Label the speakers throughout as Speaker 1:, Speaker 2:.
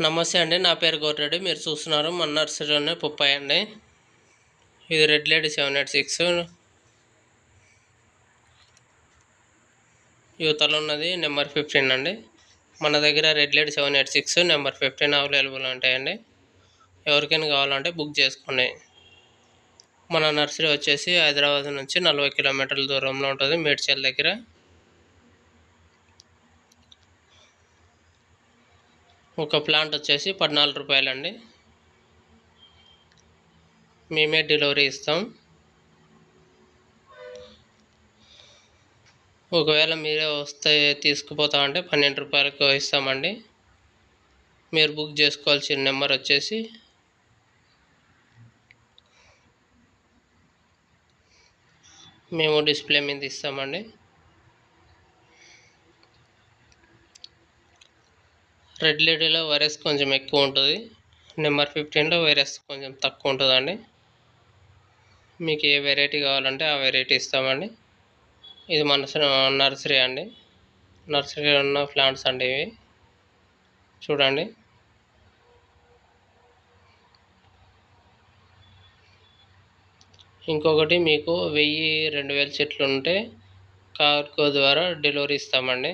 Speaker 1: నమస్తే అండి, నా పేరు గౌరెడ్డి. మీరు చూస్తున్నారు మన నర్సరీలోనే పుప్పాయి అండి. ఇది రెడ్ లేడీ 786 యువతలో ఉన్నది నెంబర్ 15 అండి. మన దగ్గర రెడ్ లేడీ 786 నెంబర్ 15 అవైలబుల్ ఉంటాయండి. ఎవరికైనా కావాలంటే బుక్ చేసుకోండి. మన నర్సరీ వచ్చేసి హైదరాబాద్ నుంచి 40 కిలోమీటర్ల దూరంలో ఉంటుంది, మేడ్చల్ దగ్గర. ఒక ప్లాంట్ వచ్చేసి 14 రూపాయలండి. మేమే డెలివరీ ఇస్తాం. ఒకవేళ మీరే వస్తే తీసుకుపోతా అంటే 12 రూపాయలకు ఇస్తామండి. మీరు బుక్ చేసుకోవాల్సిన నెంబర్ వచ్చేసి మేము డిస్ప్లే మీద ఇస్తామండి. రెడ్ లేడీలో వైరస్ కొంచెం ఎక్కువ ఉంటుంది, నెంబర్ 15లో వైరస్ కొంచెం తక్కువ ఉంటుందండి. మీకు ఏ వెరైటీ కావాలంటే ఆ వెరైటీ ఇస్తామండి. ఇది మన నర్సరీ అండి. నర్సరీలో ఉన్న ప్లాంట్స్ అండి ఇవి చూడండి. ఇంకొకటి, మీకు 1000-2000 చెట్లు ఉంటే కార్గో ద్వారా డెలివరీ ఇస్తామండి.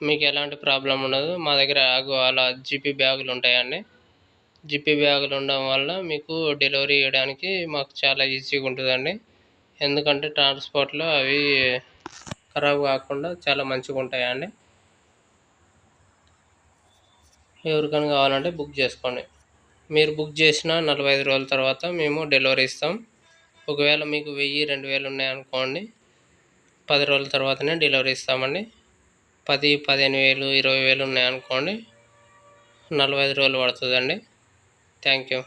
Speaker 1: మీకు ఎలాంటి ప్రాబ్లం ఉండదు. మా దగ్గర అలా జిపి బ్యాగులు ఉంటాయండి. జిపి బ్యాగులు ఉండడం వల్ల మీకు డెలివరీ చేయడానికి మాకు చాలా ఈజీగా ఉంటుందండి. ఎందుకంటే ట్రాన్స్పోర్ట్లో అవి ఖరాబ్ కాకుండా చాలా మంచిగా ఉంటాయండి. ఎవరికైనా కావాలంటే బుక్ చేసుకోండి. మీరు బుక్ చేసిన 45 రోజుల తర్వాత మేము డెలివరీ ఇస్తాం. ఒకవేళ మీకు 1000-2000 ఉన్నాయనుకోండి, 10 రోజుల తర్వాతనే డెలివరీ ఇస్తామండి. 10,000-15,000-20,000 ఉన్నాయనుకోండి, 45 రోజులు పడుతుందండి. Thank you.